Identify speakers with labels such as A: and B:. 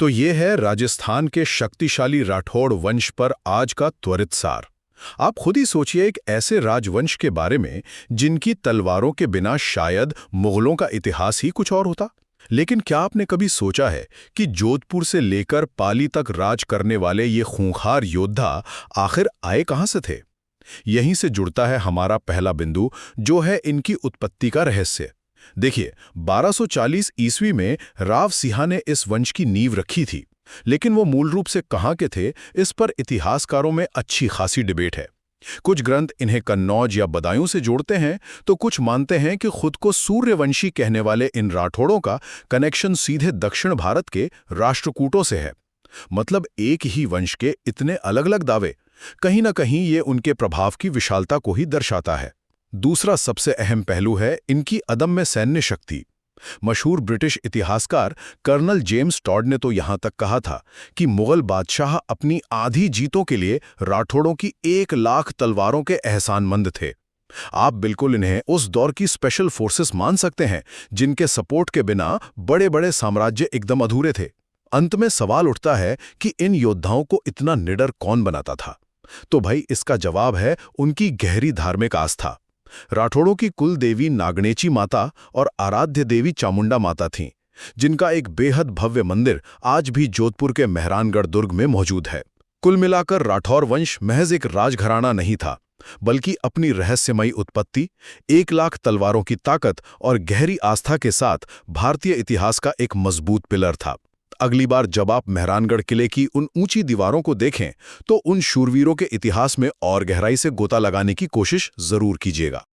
A: तो ये है राजस्थान के शक्तिशाली राठौड़ वंश पर आज का त्वरित सार। आप खुद ही सोचिए, एक ऐसे राजवंश के बारे में जिनकी तलवारों के बिना शायद मुगलों का इतिहास ही कुछ और होता। लेकिन क्या आपने कभी सोचा है कि जोधपुर से लेकर पाली तक राज करने वाले ये खूंखार योद्धा आखिर आए कहां से थे? यहीं से जुड़ता है हमारा पहला बिंदु, जो है इनकी उत्पत्ति का रहस्य। देखिए, 1240 ईस्वी में राव सिंह ने इस वंश की नींव रखी थी, लेकिन वो मूल रूप से कहाँ के थे, इस पर इतिहासकारों में अच्छी खासी डिबेट है। कुछ ग्रंथ इन्हें कन्नौज या बदायूं से जोड़ते हैं, तो कुछ मानते हैं कि खुद को सूर्यवंशी कहने वाले इन राठौड़ों का कनेक्शन सीधे दक्षिण भारत के राष्ट्रकूटों से है। मतलब एक ही वंश के इतने अलग अलग दावे, कहीं ना कहीं ये उनके प्रभाव की विशालता को ही दर्शाता है। दूसरा सबसे अहम पहलू है इनकी अदम्य सैन्य शक्ति। मशहूर ब्रिटिश इतिहासकार कर्नल जेम्स टॉड ने तो यहां तक कहा था कि मुगल बादशाह अपनी आधी जीतों के लिए राठौड़ों की 1 लाख तलवारों के एहसानमंद थे। आप बिल्कुल इन्हें उस दौर की स्पेशल फोर्सेस मान सकते हैं, जिनके सपोर्ट के बिना बड़े बड़े साम्राज्य एकदम अधूरे थे। अंत में सवाल उठता है कि इन योद्धाओं को इतना निडर कौन बनाता था? तो भाई, इसका जवाब है उनकी गहरी धार्मिक आस्था। राठौड़ों की कुल देवी नागणेची माता और आराध्य देवी चामुंडा माता थीं, जिनका एक बेहद भव्य मंदिर आज भी जोधपुर के मेहरानगढ़ दुर्ग में मौजूद है। कुल मिलाकर राठौर वंश महज एक राजघराना नहीं था, बल्कि अपनी रहस्यमयी उत्पत्ति, 1 लाख तलवारों की ताकत और गहरी आस्था के साथ भारतीय इतिहास का एक मजबूत पिलर था। अगली बार जब आप मेहरानगढ़ किले की उन ऊंची दीवारों को देखें, तो उन शूरवीरों के इतिहास में और गहराई से गोता लगाने की कोशिश जरूर कीजिएगा।